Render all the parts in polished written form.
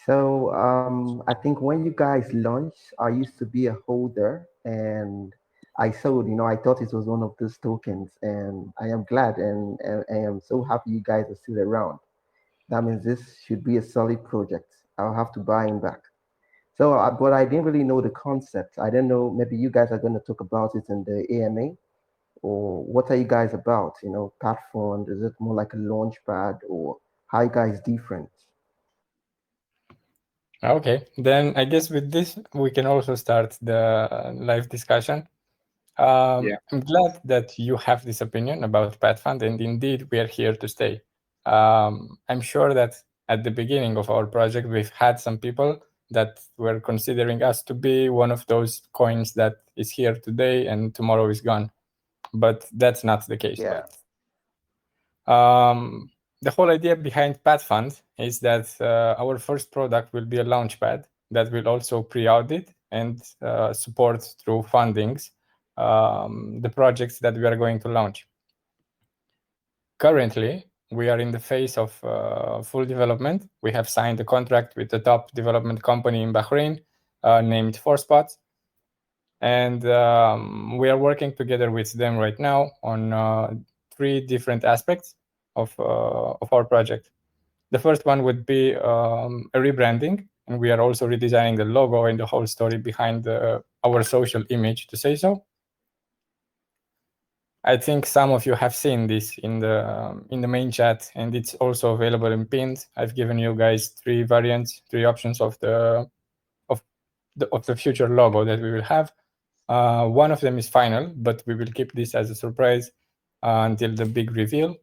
So I think when you guys launched, I used to be a holder, and I sold. I thought it was one of those tokens, and I am glad, and I am so happy you guys are still around. That means this should be a solid project. I'll have to buy him back. So, but I didn't really know the concept. I didn't know. Maybe you guys are going to talk about it in the AMA, or what are you guys about? PathFund, is it more like a launch pad, or how you guys different? Okay, then I guess with this, we can also start the live discussion. I'm glad that you have this opinion about PathFund, and indeed, we are here to stay. I'm sure that at the beginning of our project, we've had some people that were considering us to be one of those coins that is here today and tomorrow is gone. But that's not the case. Yeah. The whole idea behind PathFund is that our first product will be a launchpad that will also pre-audit and support through fundings the projects that we are going to launch. Currently, we are in the phase of full development. We have signed a contract with the top development company in Bahrain named 4Spots. And we are working together with them right now on 3 different aspects of our project. The first one would be a rebranding, and we are also redesigning the logo and the whole story behind our social image, to say so. I think some of you have seen this in the main chat, and it's also available in pinned. I've given you guys 3 variants, 3 options of the future logo that we will have. One of them is final, but we will keep this as a surprise until the big reveal.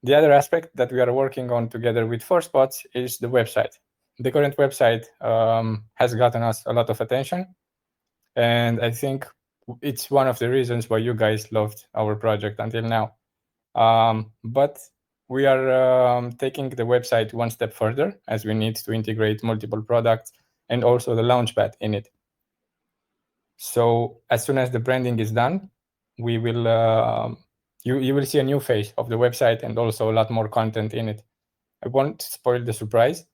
The other aspect that we are working on together with 4Spots is the website. The current website has gotten us a lot of attention, and I think it's one of the reasons why you guys loved our project until now. But we are taking the website one step further, as we need to integrate multiple products and also the launchpad in it. So as soon as the branding is done, we will you will see a new face of the website and also a lot more content in it. I won't spoil the surprise,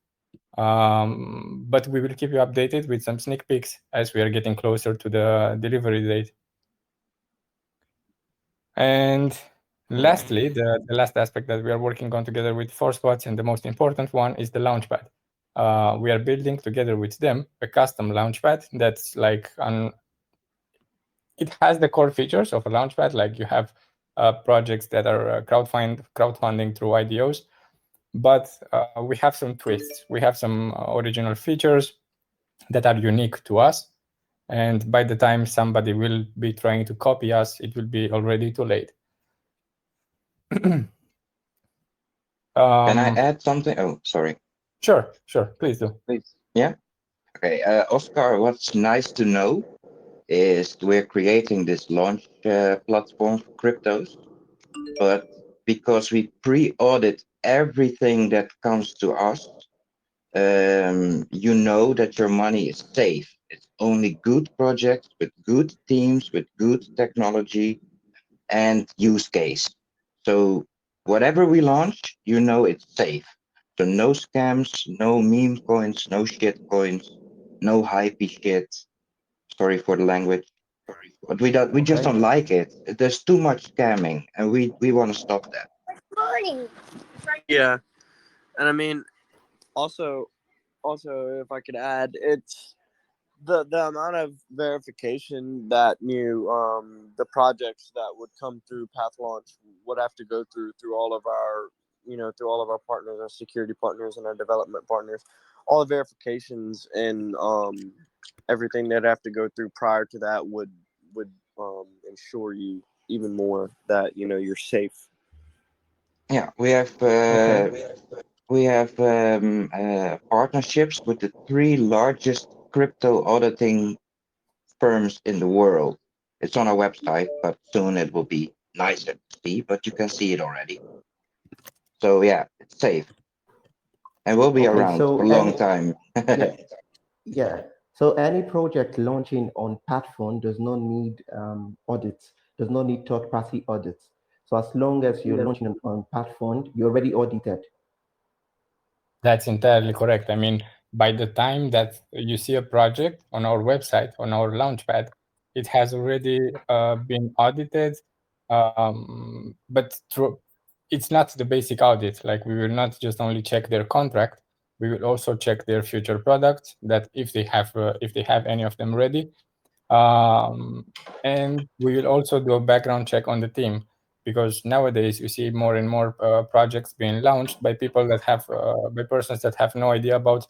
but we will keep you updated with some sneak peeks as we are getting closer to the delivery date. And lastly, the last aspect that we are working on together with 4Spots, and the most important one, is the launchpad. We are building together with them a custom launchpad that's like it has the core features of a launchpad, like you have projects that are crowdfunding through IDOs, but we have some twists. We have some original features that are unique to us, and by the time somebody will be trying to copy us, it will be already too late. Can I add something? Oh, sorry. Sure, please do. Please. Yeah. Okay, Oscar, what's nice to know is we're creating this launch platform for cryptos, but because we pre-audit everything that comes to us, you know that your money is safe. It's only good projects with good teams, with good technology and use case. So whatever we launch, you know it's safe. So no scams, no meme coins, no shit coins, no hypey shit. Sorry for the language, but we just don't like it. There's too much scamming, and we want to stop that. Yeah, and I mean, also, if I could add, it's the amount of verification that the projects that would come through Path Launch would have to go through all of our through all of our partners, our security partners, and our development partners. All the verifications and everything that have to go through prior to that would ensure you even more that you're safe. Yeah, we have partnerships with the 3 largest crypto auditing firms in the world. It's on our website, but soon it will be nicer to see, but you can see it already. So yeah, it's safe. And we'll be around for a long time. Yeah. So any project launching on PathFund does not need audits, does not need third-party audits. So as long as you're launching on PathFund, you're already audited. That's entirely correct. I mean, by the time that you see a project on our website, on our Launchpad, it has already been audited. But it's not the basic audit. Like, we will not just only check their contract, we will also check their future products, that if they have any of them ready. And we will also do a background check on the team, because nowadays you see more and more projects being launched by people that have by persons that have no idea about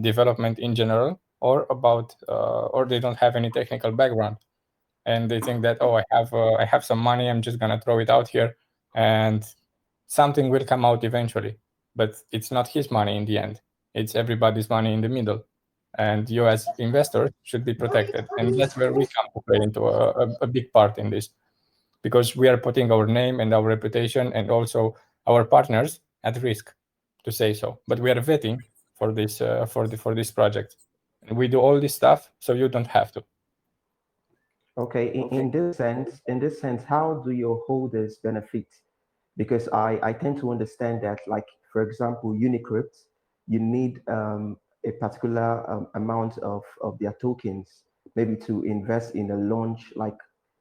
development in general, or about or they don't have any technical background, and they think that, oh, I have some money, I'm just gonna throw it out here, and something will come out eventually. But it's not his money in the end; it's everybody's money in the middle, and you as investors should be protected. And that's where we come to play into a big part in this, because we are putting our name and our reputation and also our partners at risk, to say so. But we are vetting for this for this project, and we do all this stuff so you don't have to. Okay, in this sense, how do your holders benefit? Because I tend to understand that, like, for example, Unicrypt, you need a particular amount of their tokens, maybe to invest in a launch, like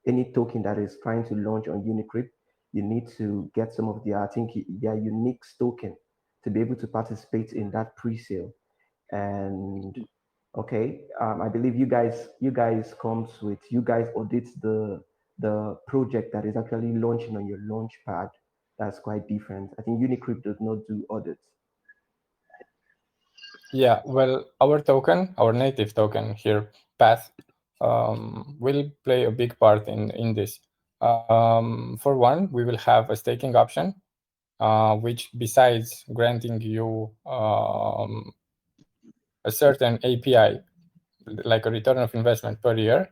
any token that is trying to launch on Unicrypt, you need to get some of their, I think, their unique token to be able to participate in that pre-sale. And okay, I believe you guys audit the project that is actually launching on your launch pad. That's quite different. I think Unicrypt does not do audits. Yeah, well, our token, our native token here, Path, will play a big part in this. For one, we will have a staking option, which, besides granting you a certain API, like a return of investment per year,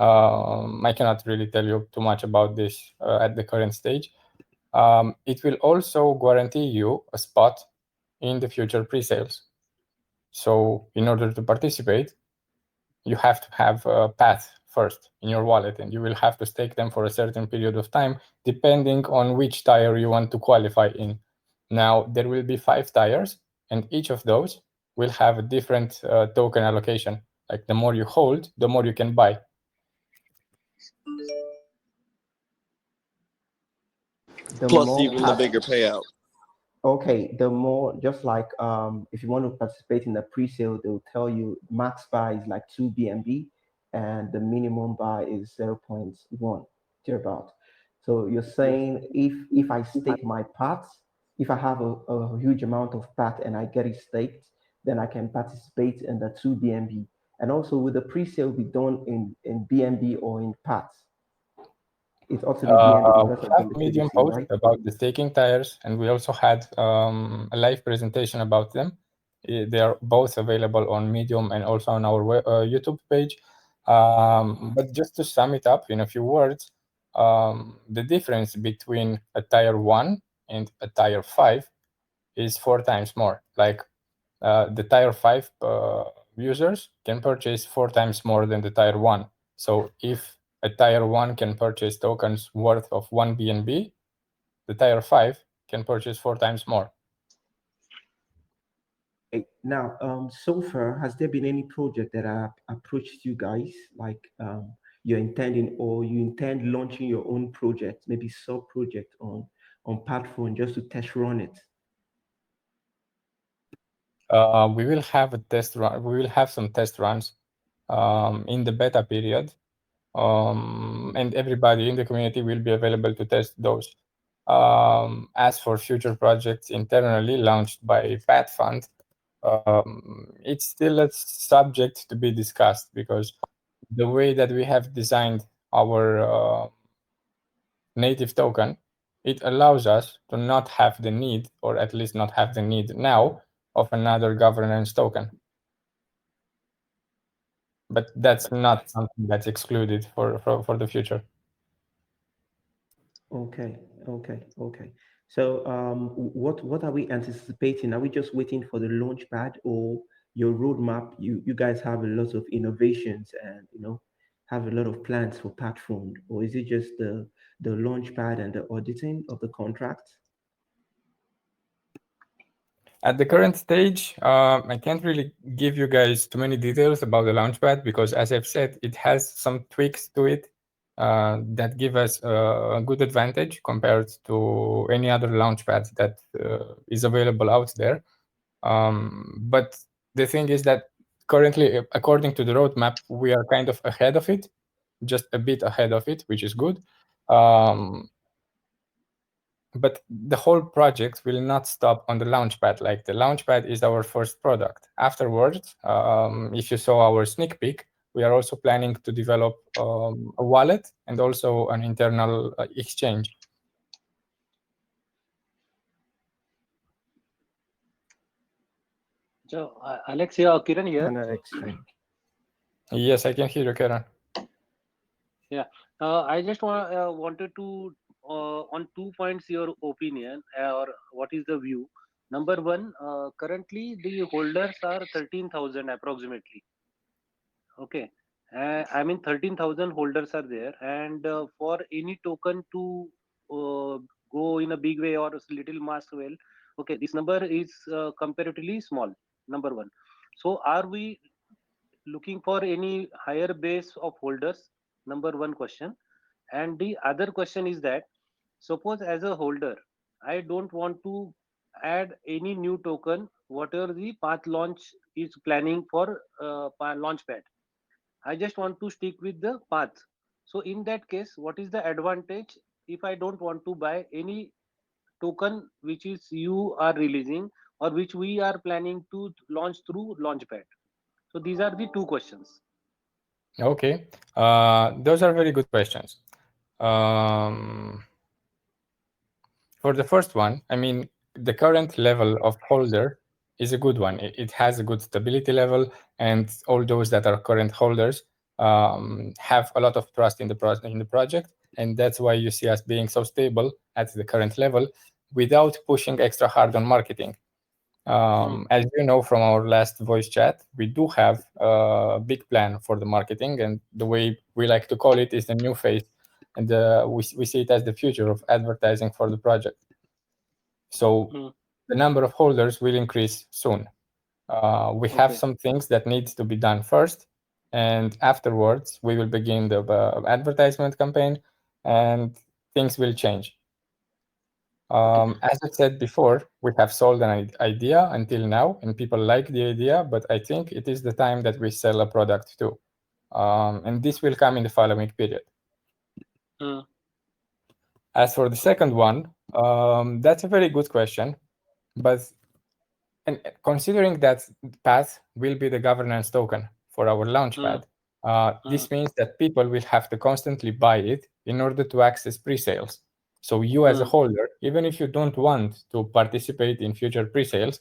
I cannot really tell you too much about this at the current stage. It will also guarantee you a spot in the future pre-sales. So in order to participate, you have to have a Path first in your wallet, and you will have to stake them for a certain period of time, depending on which tier you want to qualify in. Now, there will be 5 tiers, and each of those will have a different token allocation. Like, the more you hold, the more you can buy. The Plus, more even the bigger payout. Okay, the more, just like if you want to participate in the pre-sale, they'll tell you max buy is like 2 BNB and the minimum buy is 0.1, thereabout. So you're saying if I stake my parts, if I have a huge amount of part and I get it staked, then I can participate in the 2 BNB. And also, will the pre-sale be done in BNB or in parts? It's also be BNB because We of the have Medium liquidity, post right? about the staking tires, and we also had a live presentation about them. They are both available on Medium and also on our YouTube page. But just to sum it up in a few words, the difference between a tire 1 and a tire 5 is 4 times more. Like, the tire 5 users can purchase 4 times more than the tire 1. So if a tire 1 can purchase tokens worth of 1 BNB, the tire 5 can purchase 4 times more. Now, so far, has there been any project that have approached you guys, like you're intending, or you intend launching your own project, maybe sub project on PathFund just to test run it? We will have a test run. We will have some test runs in the beta period, and everybody in the community will be available to test those. As for future projects internally launched by PathFund, it's still a subject to be discussed, because the way that we have designed our native token, it allows us to not have the need, or at least not have the need now, of another governance token. But that's not something that's excluded for the future. Okay. So, what are we anticipating? Are we just waiting for the launch pad or your roadmap? You guys have a lot of innovations and have a lot of plans for PathFund, or is it just the launch pad and the auditing of the contracts? At the current stage, I can't really give you guys too many details about the Launchpad because, as I've said, it has some tweaks to it that give us a good advantage compared to any other Launchpad that is available out there. But the thing is that currently, according to the roadmap, we are kind of ahead of it, just a bit ahead of it, which is good. But the whole project will not stop on the Launchpad. Like, the Launchpad is our first product. Afterwards, if you saw our sneak peek, we are also planning to develop a wallet and also an internal exchange. So, Alex here, Kiran here. And an exchange. Yes, I can hear you, Karen. Yeah, I just wanted to on 2 points your opinion or what is the view. Number one, currently the holders are 13,000 approximately. Okay, I mean 13,000 holders are there, and for any token to go in a big way or a little mass well, okay, this number is comparatively small. Number one. So, are we looking for any higher base of holders? Number one question. And the other question is that suppose as a holder, I don't want to add any new token, whatever the path launch is planning for launchpad. I just want to stick with the path. So in that case, what is the advantage if I don't want to buy any token which is you are releasing or which we are planning to launch through launchpad? So these are the two questions. Okay, those are very good questions. For the first one, I mean, the current level of holder is a good one. It has a good stability level, and all those that are current holders have a lot of trust in the project, and that's why you see us being so stable at the current level without pushing extra hard on marketing. As you know from our last voice chat, we do have a big plan for the marketing, and the way we like to call it is the new phase, and we see it as the future of advertising for the project. So the number of holders will increase soon. We have some things that need to be done first, and afterwards we will begin the advertisement campaign, and things will change. As I said before, we have sold an idea until now, and people like the idea, but I think it is the time that we sell a product too. And this will come in the following period. As for the second one, that's a very good question, but and considering that Path will be the governance token for our launchpad, this means that people will have to constantly buy it in order to access pre-sales. So you as a holder, even if you don't want to participate in future pre-sales,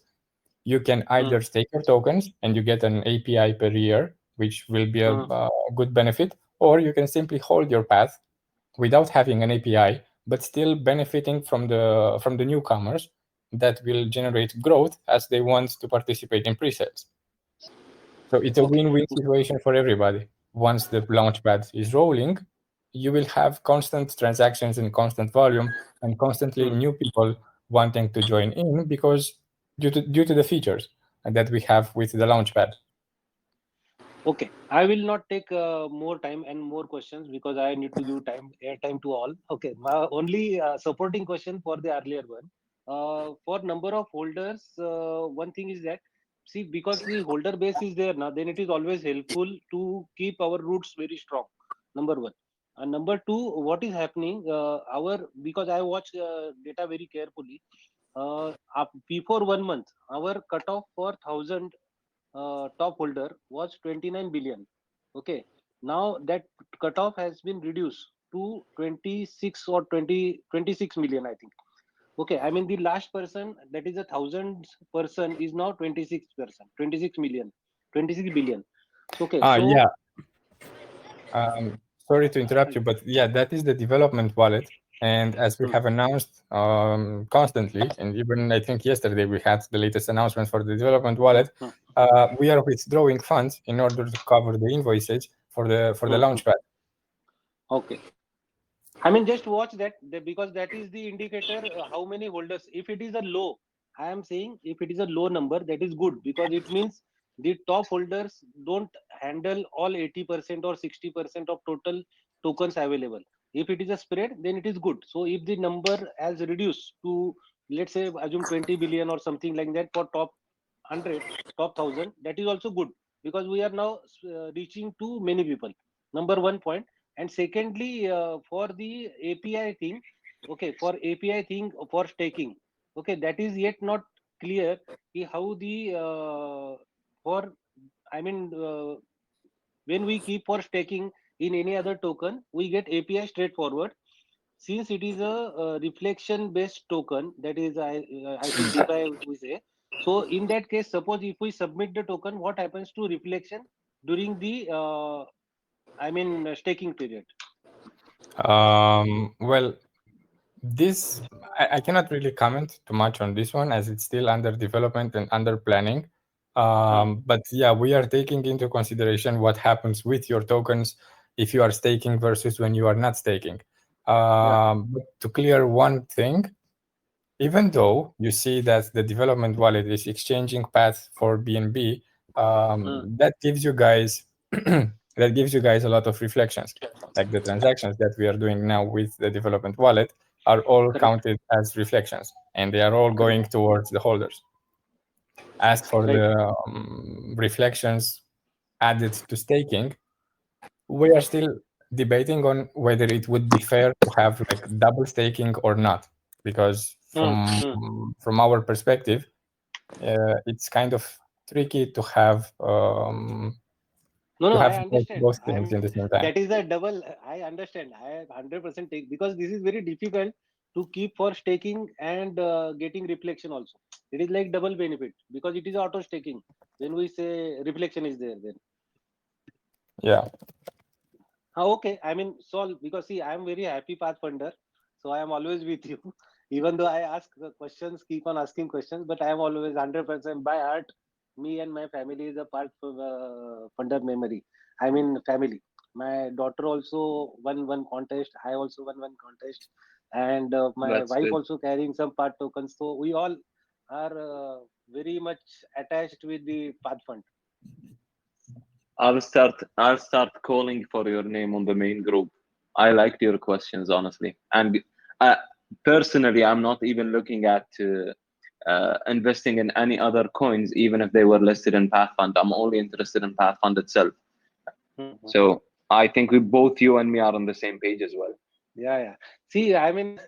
you can either stake your tokens and you get an API per year, which will be a good benefit, or you can simply hold your Path without having an API, but still benefiting from the newcomers that will generate growth as they want to participate in pre-sales. So it's a win-win situation for everybody. Once the launchpad is rolling, you will have constant transactions and constant volume and constantly new people wanting to join in because due to the features that we have with the launchpad. Okay, I will not take more time and more questions because I need to give airtime to all. Okay, my only supporting question for the earlier one. For number of holders, one thing is that see because the holder base is there now, then it is always helpful to keep our roots very strong. Number one, and number two, what is happening? Because I watch data very carefully. Before 1 month, our cutoff for 1,000 top holder was 29 billion. Okay, now that cutoff has been reduced to 26 or 26 million, I think. Okay, I mean the last person, that is a 1,000 person, is now 26%, 26 million, 26 billion. Okay, so yeah. Sorry to interrupt you, but yeah, that is the development wallet. And as we have announced constantly, and even I think yesterday we had the latest announcement for the development wallet, we are withdrawing funds in order to cover the invoices for the launchpad. Okay. I mean, just watch that because that is the indicator how many holders. If it is a low, I am saying if it is a low number, that is good, because it means the top holders don't handle all 80% or 60% of total tokens available. If it is a spread, then it is good. So if the number has reduced to, let's say, assume 20 billion or something like that for top 100, top 1000, that is also good, because we are now reaching to many people. Number one point. And secondly, for the API thing, okay, for API thing for staking, okay, that is yet not clear how the for I mean when we keep for staking in any other token, we get API straightforward. Since it is a, reflection based token, that is I think DeFi we say. So in that case, suppose if we submit the token, what happens to reflection during the staking period? Well, this I cannot really comment too much on this one, as it's still under development and under planning. But yeah, we are taking into consideration what happens with your tokens if you are staking versus when you are not staking. But to clear one thing, even though you see that the development wallet is exchanging paths for BNB, that gives you guys that gives you guys a lot of reflections. Like the transactions that we are doing now with the development wallet are all Correct. counted as reflections, and they are all going towards the holders. As for Right. the reflections added to staking, we are still debating on whether it would be fair to have like double staking or not, because from our perspective, it's kind of tricky to have No, I both, understand. both things in the same time. That is a double. I understand. I 100% take, because this is very difficult to keep for staking and getting reflection also. It is like double benefit, because it is auto staking. When we say reflection is there, then Yeah. okay. I mean, solve, because see, I am very happy PathFunder, so I am always with you. Even though I ask questions, keep on asking questions, but I am always 100% by heart. Me and my family is a part of funder memory. I mean, family. My daughter also won one contest. I also won one contest, and my That's wife good. also carrying some part tokens. So we all are very much attached with the PathFund. I'll start calling for your name on the main group. I liked your questions, honestly. And personally, I'm not even looking at investing in any other coins, even if they were listed in PathFund. I'm only interested in PathFund itself. So I think both you and me are on the same page as well. Yeah. See, I mean,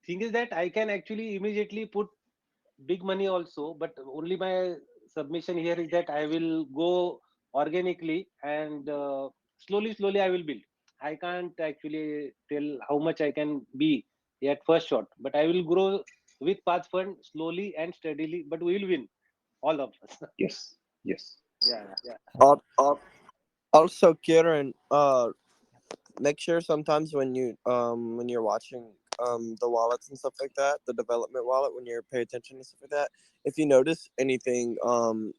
thing is that I can actually immediately put big money also, but only my submission here is that I will go organically, and slowly I will build. I can't actually tell how much I can be at first shot, but I will grow with PathFund slowly and steadily, but we will win, all of us. Yes. Yeah. Also, Kieran, make sure sometimes when you're watching the wallets and stuff like that, the development wallet, when you're paying attention to stuff like that, if you notice anything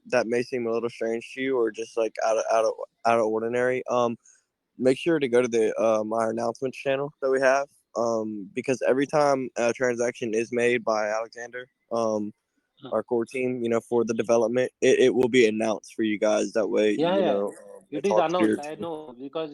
that may seem a little strange to you or just like out of ordinary, make sure to go to the our announcements channel that we have, because every time a transaction is made by Alexander, our core team, for the development, it will be announced for you guys. That way, Yeah. It it's is all clear announced. to I you. know, because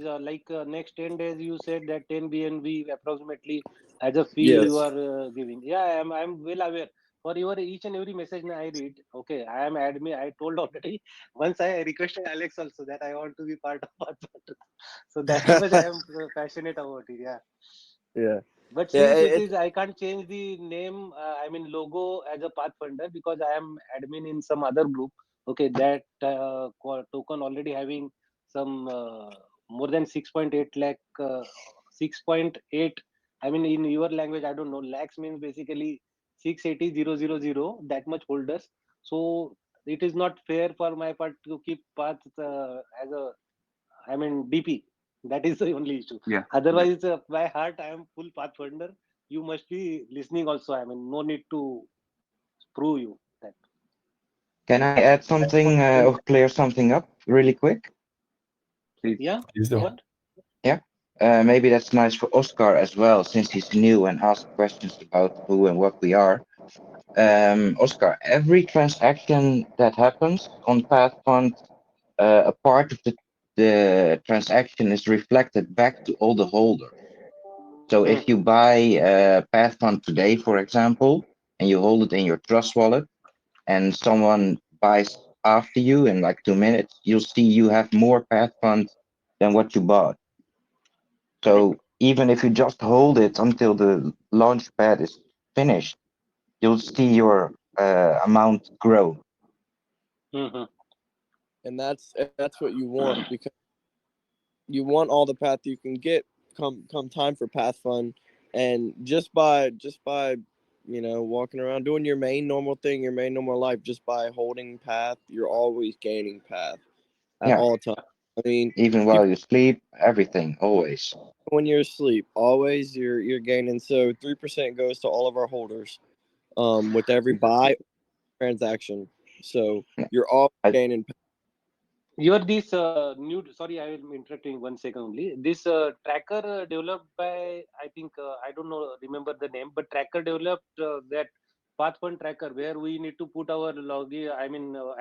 next 10 days you said that 10 BNB approximately as a fee you Yes. are giving. Yeah, I'm well aware. For your each and every message I read, okay, I am admin. I told already. Once I requested Alex also that I want to be part of PathFund. So that much I am passionate about it. Yeah. Yeah. But Yeah. since it is, I can't change the name, logo as a Pathfinder, because I am admin in some other group. Okay, that token already having some more than 6.8 lakh, 6.8. I mean, in your language, I don't know. Lakhs means basically 680,000, that much holders. So it is not fair for my part to keep Path as a, DP. That is the only issue. Yeah. Otherwise, by heart, I am full Pathfinder. You must be listening also. No need to prove you that. Can I add something or clear something up really quick? Please. Yeah. Please do. What? Yeah. Maybe that's nice for Oscar as well, since he's new and asked questions about who and what we are. Oscar, every transaction that happens on PathFund, a part of the transaction is reflected back to all the holders. So if you buy PathFund today, for example, and you hold it in your trust wallet, and someone buys after you in like 2 minutes, you'll see you have more PathFund than what you bought. So even if you just hold it until the launch pad is finished, you'll see your amount grow. And that's what you want, because you want all the path you can get come time for PathFund, and just by walking around doing your main normal thing, your main normal life, just by holding path, you're always gaining path at Yeah. all times. I mean, Even while you sleep, everything, always. when you're asleep, always you're gaining. So 3% goes to all of our holders, with every buy transaction. So Yeah. you're all gaining. You're this new. Sorry, I am interrupting 1 second only. This tracker developed by, I think, I don't know, remember the name, but tracker developed that PathFund tracker where we need to put our login,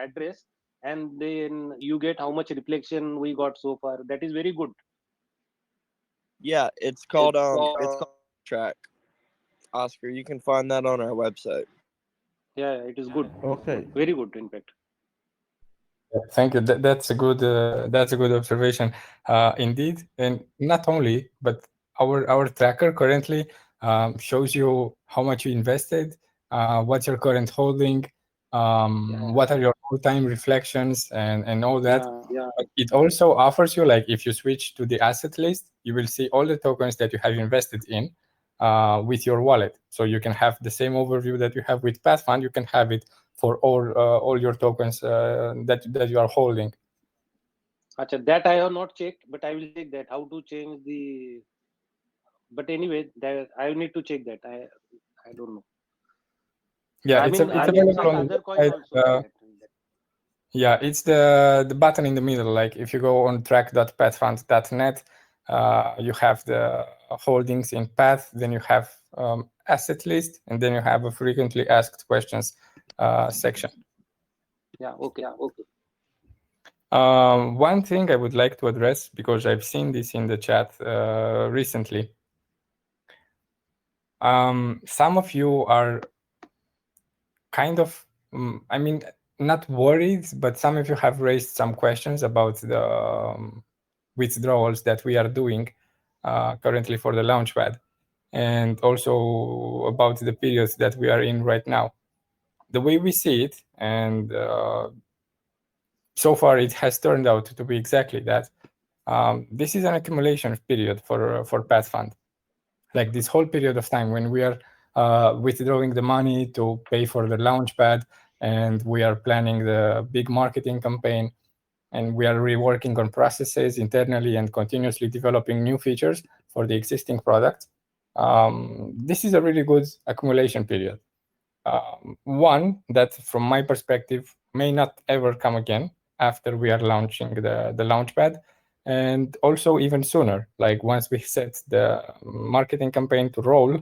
address, and then you get how much reflection we got so far. That is very good. Yeah, it's called track. Oscar, you can find that on our website. Yeah, it is good. Okay. Very good, in fact. Thank you. That's a good observation. Indeed, and not only, but our tracker currently shows you how much you invested, what's your current holding, what are your all-time reflections, and all that. Yeah. But it also offers you, like, if you switch to the asset list, you will see all the tokens that you have invested in with your wallet. So you can have the same overview that you have with PathFund. You can have it for all your tokens that you are holding. Achha, that I have not checked, but I will check that. How to change the? But anyway, that I need to check that. I don't know. Yeah, it's available like on the other coin website. also like that. Yeah, it's the button in the middle. Like if you go on track.pathfund.net, you have the holdings in Path, then you have asset list, and then you have a frequently asked questions section. Yeah, okay. One thing I would like to address, because I've seen this in the chat recently. Some of you are kind of, not worried, but some of you have raised some questions about the withdrawals that we are doing currently for the Launchpad, and also about the periods that we are in right now. The way we see it, and so far it has turned out to be exactly that. This is an accumulation period for PathFund. Like this whole period of time when we are withdrawing the money to pay for the Launchpad, and we are planning the big marketing campaign, and we are reworking on processes internally and continuously developing new features for the existing product. This is a really good accumulation period. One that, from my perspective, may not ever come again after we are launching the Launchpad, and also even sooner. Like once we set the marketing campaign to roll,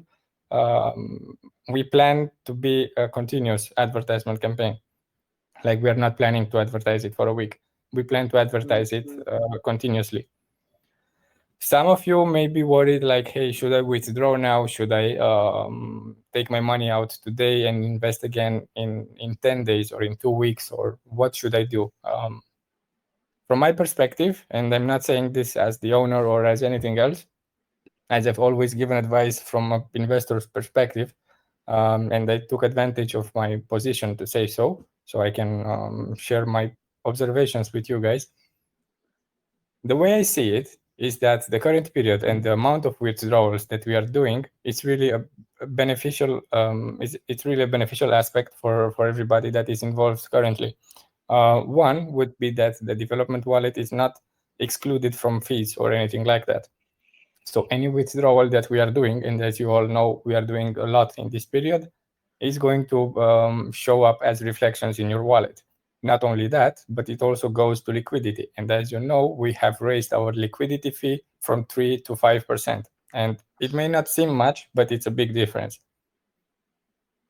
we plan to be a continuous advertisement campaign. Like we are not planning to advertise it for a week. We plan to advertise it continuously. Some of you may be worried, like, hey, should I withdraw now? Should I take my money out today and invest again in 10 days or in 2 weeks? Or what should I do? From my perspective, and I'm not saying this as the owner or as anything else, as I've always given advice from an investor's perspective, and I took advantage of my position to say so I can share my observations with you guys. The way I see it is that the current period and the amount of withdrawals that we are doing, it's really a beneficial. It's really a beneficial aspect for everybody that is involved currently. One would be that the development wallet is not excluded from fees or anything like that. So any withdrawal that we are doing, and as you all know, we are doing a lot in this period, is going to show up as reflections in your wallet. Not only that, but it also goes to liquidity. And as you know, we have raised our liquidity fee from 3 to 5%. And it may not seem much, but it's a big difference.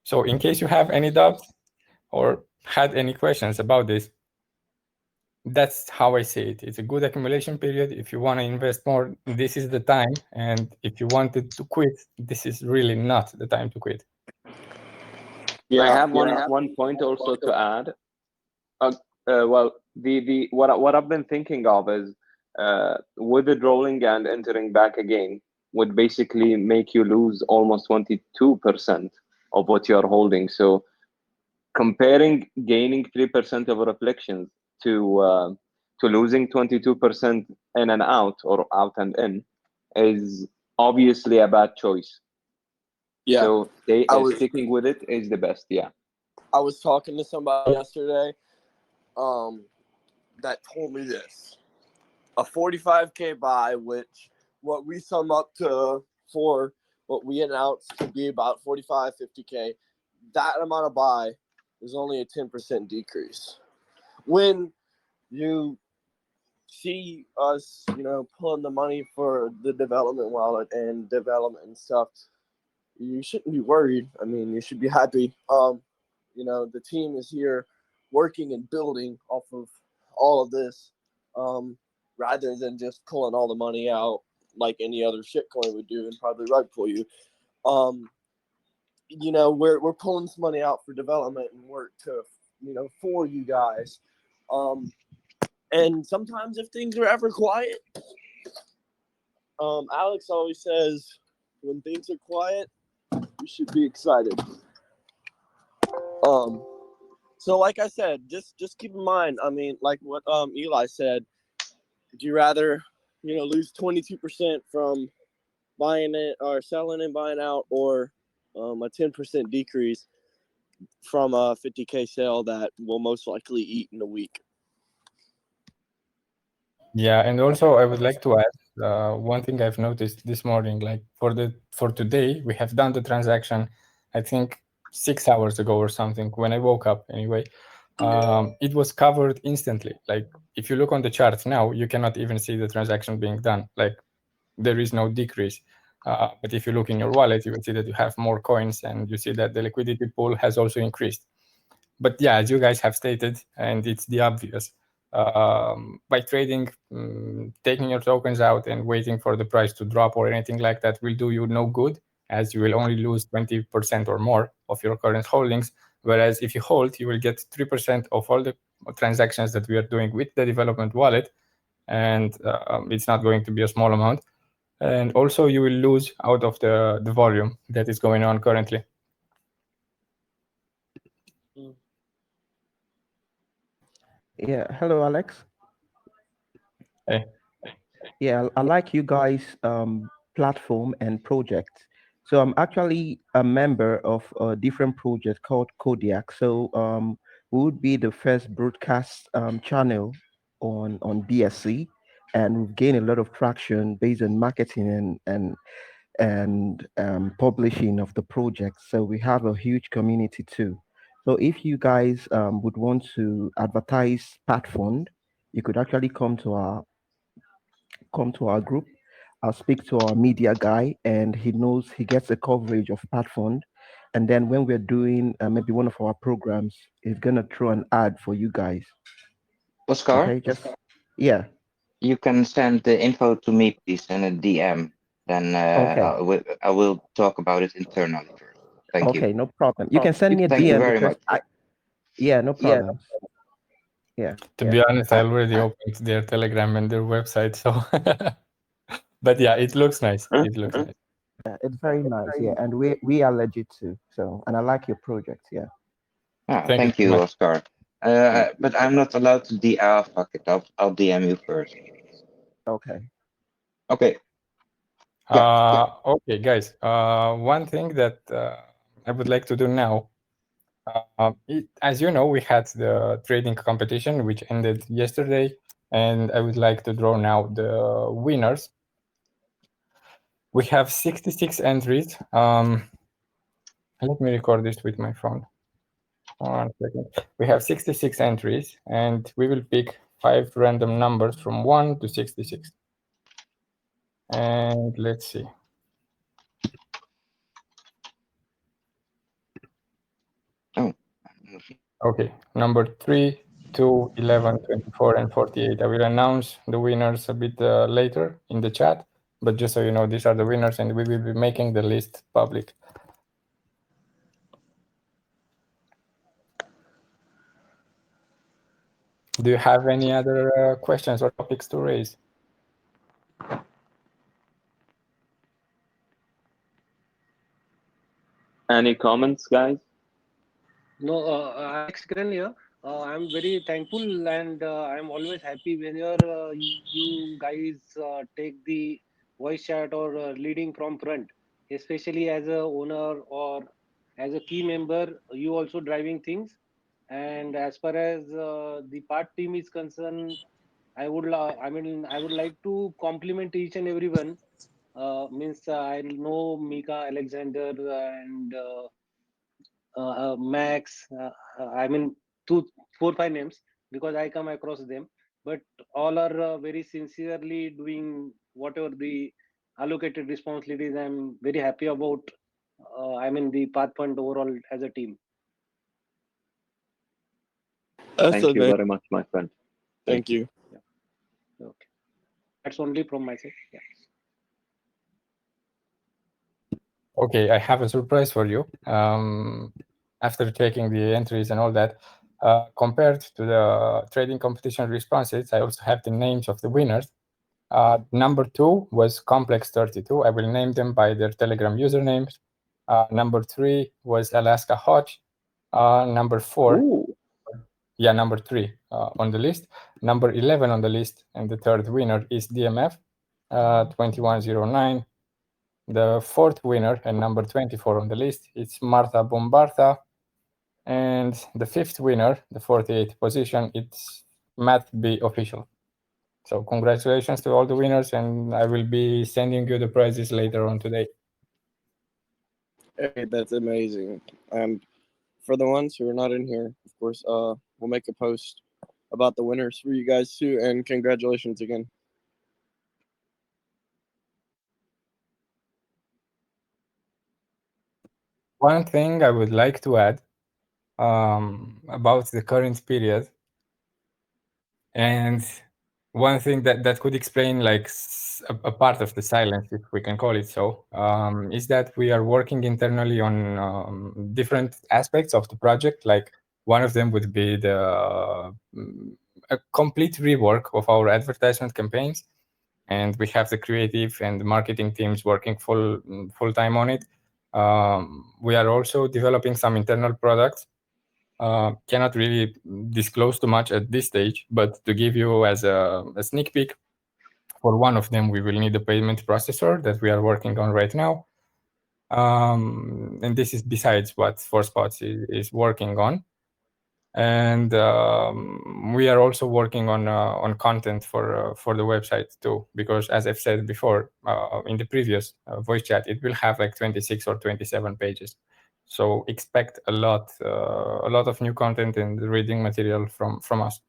So in case you have any doubts or had any questions about this, that's how I see it. It's a good accumulation period. If you want to invest more, this is the time. And if you wanted to quit, this is really not the time to quit. I have one point also to add. Well, the what I've been thinking of is withdrawing and entering back again would basically make you lose almost 22% of what you're holding. So comparing gaining 3% of reflections to losing 22% in and out or out and in is obviously a bad choice. Yeah. So sticking with it is the best. Yeah. I was talking to somebody yesterday that told me this. A 45K buy, which what we sum up to for what we announced to be about 45, 50K, that amount of buy is only a 10% decrease. When you see us, pulling the money for the development wallet and development and stuff, you shouldn't be worried. I mean, you should be happy. The team is here working and building off of all of this, rather than just pulling all the money out like any other shitcoin would do and probably right for you. We're pulling this money out for development and work to, for you guys. And sometimes if things are ever quiet, Alex always says, when things are quiet, you should be excited. So like I said, just keep in mind, I mean, like what Eli said, would you rather, lose 22% from buying it or selling and buying out, or a 10% decrease from a 50K sale that will most likely eat in a week? Yeah, and also I would like to add one thing I've noticed this morning. Like for today, we have done the transaction, I think 6 hours ago or something. When I woke up, anyway, it was covered instantly. Like if you look on the chart now, you cannot even see the transaction being done. Like there is no decrease. But if you look in your wallet, you will see that you have more coins, and you see that the liquidity pool has also increased. But yeah, as you guys have stated, and it's the obvious, by trading, taking your tokens out and waiting for the price to drop or anything like that will do you no good, as you will only lose 20% or more of your current holdings. Whereas if you hold, you will get 3% of all the transactions that we are doing with the development wallet, and it's not going to be a small amount. And also you will lose out of the volume that is going on currently. Yeah. Hello, Alex. Hey. Yeah, I like you guys' platform and project. So I'm actually a member of a different project called Kodiak. So we would be the first broadcast channel on BSC, and we've gained a lot of traction based on marketing and publishing of the project. So we have a huge community too. So if you guys would want to advertise PathFund, you could actually come to our group. I'll speak to our media guy, and he gets a coverage of PathFund. And then when we're doing maybe one of our programs, he's gonna throw an ad for you guys. Oscar, Okay, yeah. you can send the info to me, please, in a DM. Then Okay. I will talk about it internally first. Thank you. Okay, no problem. You can send me a Thank you DM very because much. yeah, no problem. Yeah. To be honest, I already opened their Telegram and their website, so but yeah, it looks nice. It looks nice. Yeah, it's very nice. Yeah, and we are legit too. So, and I like your project. Yeah. Thank you you, so much. Oscar. But I'm not allowed to fuck it up. I'll DM you first. Okay. Okay. Okay, guys. One thing that I would like to do now, as you know, we had the trading competition which ended yesterday, and I would like to draw now the winners. We have 66 entries. Let me record this with my phone. 1 second. We have 66 entries, and we will pick 5 random numbers from 1 to 66. And let's see. Okay, number 3, 2, 11, 24, and 48. I will announce the winners a bit later in the chat, but just so you know, these are the winners, and we will be making the list public. Do you have any other questions or topics to raise? Any comments, guys? No, Alex Kiran here. I'm very thankful and I'm always happy whenever you guys take the voice chat or leading from front, especially as a owner or as a key member. You also driving things. And as far as the part team is concerned, I would like to compliment each and everyone. I know Mika, Alexander, and Max. Two, 4, 5 names because I come across them, but all are very sincerely doing whatever the allocated responsibilities. I'm very happy about. The PathFund overall as a team. That's Thank you amazing. very much, my friend. Thank you. Okay, that's only from my side. Yeah. Okay, I have a surprise for you. After checking the entries and all that, compared to the trading competition responses, I also have the names of the winners. Number 2 was Complex32. I will name them by their Telegram usernames. Number 3 was Alaska Hodge. Number 4, Ooh. yeah, number 3 on the list. Number 11 on the list, and the third winner is DMF 2109. The fourth winner and number 24 on the list is Marta Bombarta. And the fifth winner, the 48th position, it's Matt B Official. So congratulations to all the winners, and I will be sending you the prizes later on today. Hey, that's amazing. And for the ones who are not in here, of course, we'll make a post about the winners for you guys too. And congratulations again. One thing I would like to add about the current period, and one thing that could explain like a part of the silence, if we can call it so, is that we are working internally on different aspects of the project. Like one of them would be a complete rework of our advertisement campaigns, and we have the creative and the marketing teams working full time on it. We are also developing some internal products. Cannot really disclose too much at this stage, but to give you as a sneak peek, for one of them, we will need a payment processor that we are working on right now. And this is besides what 4Spots is working on. And we are also working on content for the website too, because as I've said before in the previous voice chat, it will have like 26 or 27 pages. So expect a lot of new content and reading material from us.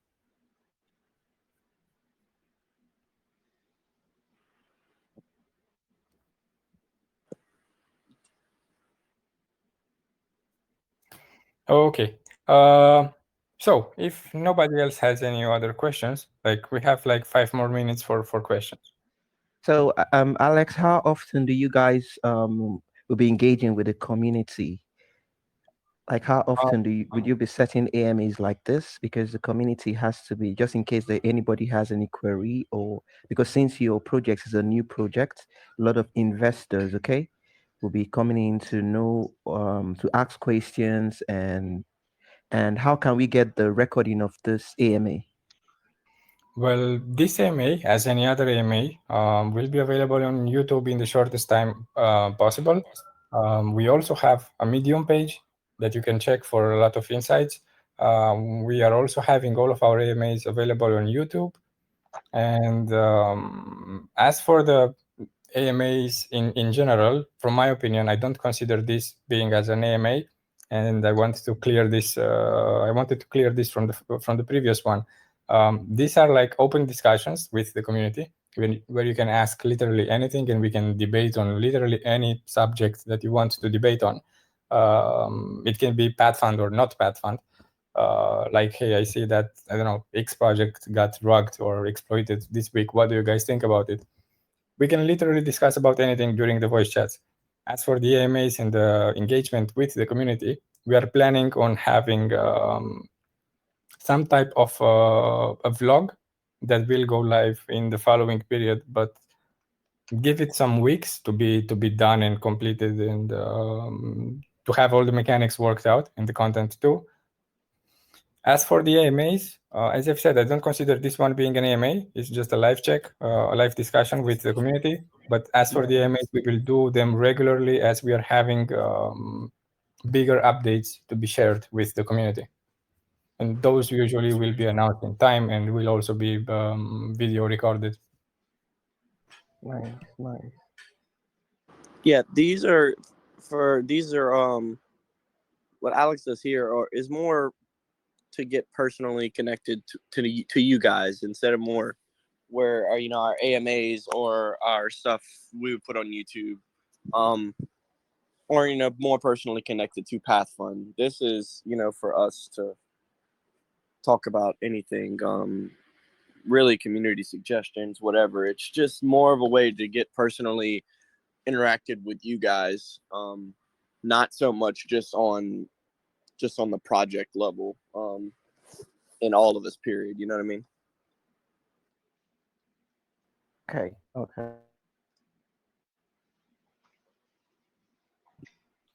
Okay. So if nobody else has any other questions, like we have like 5 more minutes for questions. So, Alex, how often do you guys will be engaging with the community? Like, how often would you be setting AMAs like this? Because the community has to be, just in case that anybody has any query, or because since your project is a new project, a lot of investors, okay, will be coming in to know, to ask questions, and how can we get the recording of this AMA? Well, this AMA, as any other AMA, will be available on YouTube in the shortest time possible. We also have a Medium page that you can check for a lot of insights. We are also having all of our AMAs available on YouTube. And as for the AMAs in general, from my opinion, I don't consider this being as an AMA. And I want to clear this. I wanted to clear this from the previous one. These are like open discussions with the community where you can ask literally anything, and we can debate on literally any subject that you want to debate on. It can be PathFund or not PathFund. like, hey, I see that, I don't know, X project got rugged or exploited this week. What do you guys think about it? We can literally discuss about anything during the voice chats. As for the AMAs and the engagement with the community, we are planning on having some type of a vlog that will go live in the following period, but give it some weeks to be done and completed, and to have all the mechanics worked out and the content too. As for the AMAs, as I've said, I don't consider this one being an AMA. It's just a live check, a live discussion with the community. But as for the AMAs, we will do them regularly as we are having bigger updates to be shared with the community. And those usually will be announced in time and will also be video recorded. Nice, nice. Yeah, these are what Alex does here is more to get personally connected to you guys instead of more where our AMAs or our stuff we would put on YouTube, or more personally connected to PathFund. This is for us to talk about anything, really community suggestions, whatever. It's just more of a way to get personally interacted with you guys, not so much just on the project level, in all of this period. You know what I mean? Okay, okay.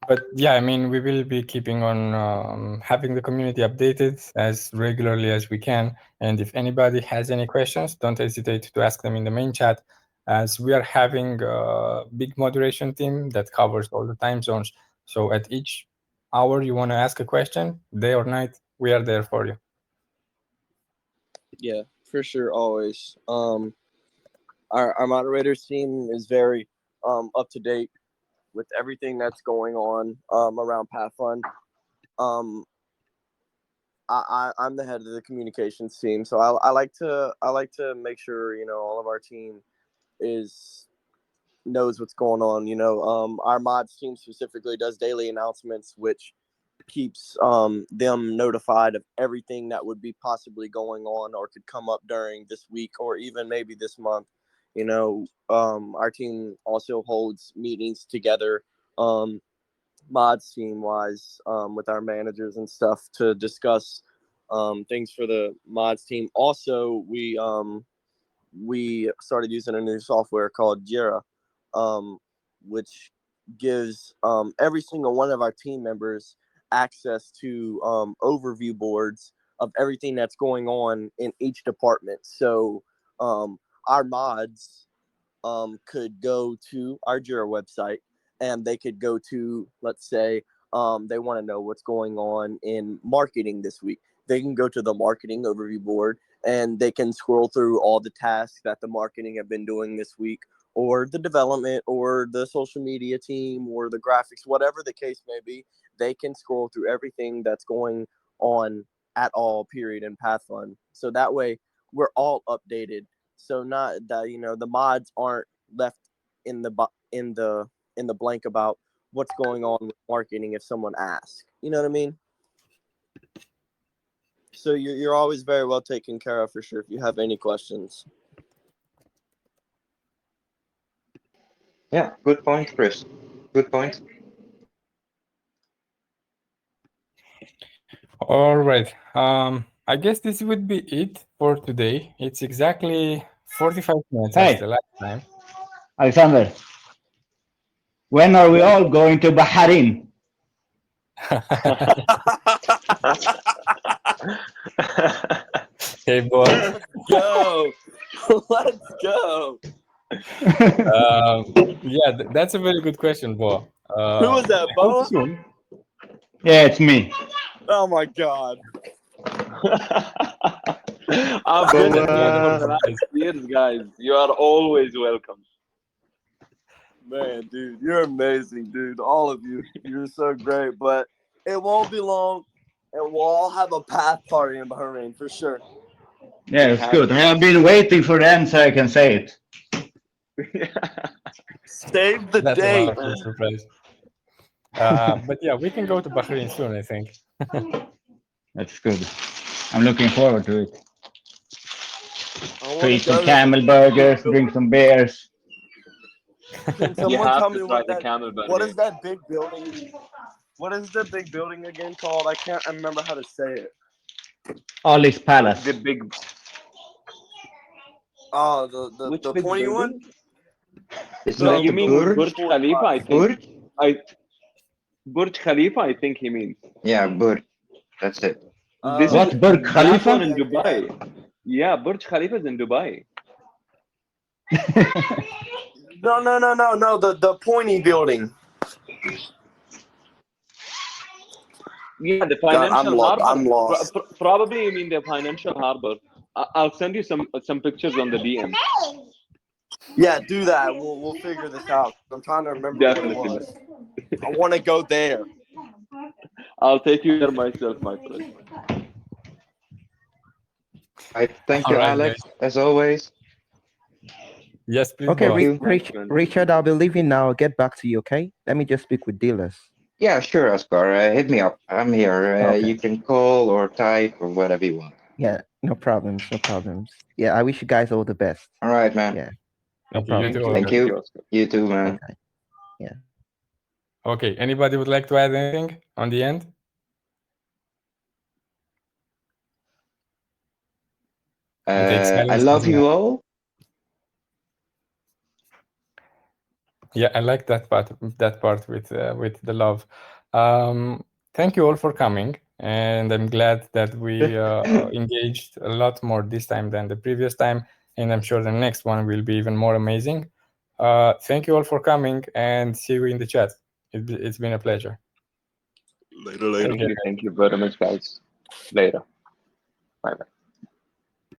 But yeah, I mean, we will be keeping on having the community updated as regularly as we can. And if anybody has any questions, don't hesitate to ask them in the main chat, as we are having a big moderation team that covers all the time zones. So at each hour you want to ask a question, day or night, we are there for you. Yeah, for sure, always. Our moderators team is very up to date with everything that's going on around PathFund. I'm the head of the communications team, so I like to make sure all of our team knows what's going on. Our mods team specifically does daily announcements, which keeps them notified of everything that would be possibly going on or could come up during this week or even maybe this month. Our team also holds meetings together, mods team wise, with our managers and stuff to discuss things for the mods team. Also, we started using a new software called Jira, which gives every single one of our team members access to overview boards of everything that's going on in each department. So our mods could go to our Jira website and they could go to, let's say, they want to know what's going on in marketing this week. They can go to the marketing overview board and they can scroll through all the tasks that the marketing have been doing this week, or the development, or the social media team, or the graphics, whatever the case may be. They can scroll through everything that's going on at all period in PathFund. So that way we're all updated. So not that the mods aren't left in the blank about what's going on with marketing if someone asks. You know what I mean? So you're always very well taken care of for sure if you have any questions. Yeah, good point, Chris. Good point. All right. I guess this would be it for today. It's exactly 45 minutes as the last time. Alexander, when are we all going to Bahrain? Hey, boy. Let's go. Let's go. Yeah, that's a very good question, Bo. Who was that, Bo? Soon. Yeah, it's me. Oh my God. I've been in there for last years, guys. You are always welcome. Man, dude, you're amazing, dude. All of you. You're so great. But it won't be long, and we'll all have a path party in Bahrain for sure. Yeah, it's good. I have been waiting for the answer. I can say it. Save the That's a date. wonderful surprise. But yeah, we can go to Bahrain soon, I think. That's good. I'm looking forward to it. I want To to eat some go to camel burgers, drink some beers. Can You someone have tell to me try what the that? camel What burger. is that big building? What is the big building again called? I can't remember how to say it. Ollie's Palace. The big, Oh, which the big pointy one. building? It's The like You the mean Burj. Burj Khalifa? I think. Burj? Burj Khalifa. I think he means. Yeah, Burj. That's it. This What, is Burj that Khalifa? one in Yeah, Dubai. Yeah, Burj Khalifa is in Dubai. No. The pointy building. Yeah, the God, I'm financial harbor. I'm lost. Probably you mean the financial harbor. I'll send you some pictures on the DM. Yeah, do that. We'll figure this out. I'm trying to remember Definitely. what it was. I want to go there. I'll take you there myself, my friend. Thank All you, right, Alex, guys. as always. Yes, please Okay, go on. you. Thanks, man. Richard, I'll be leaving now. I'll get back to you, okay? Let me just speak with dealers. Yeah, sure, Oscar. Hit me up. I'm here. Okay. You can call or type or whatever you want. Yeah, no problems, no problems. Yeah, I wish you guys all the best. All right, man. Yeah, no Thank you. You problem. too, Thank Oscar. you. Oscar. You too, man. Okay. Yeah. Okay, anybody would like to add anything on the end? I love you all. Yeah, I like that part with the love. Thank you all for coming, and I'm glad that we engaged a lot more this time than the previous time, and I'm sure the next one will be even more amazing. Thank you all for coming, and see you in the chat. It's been a pleasure. Later. Thank you very much, guys. Later. Bye bye.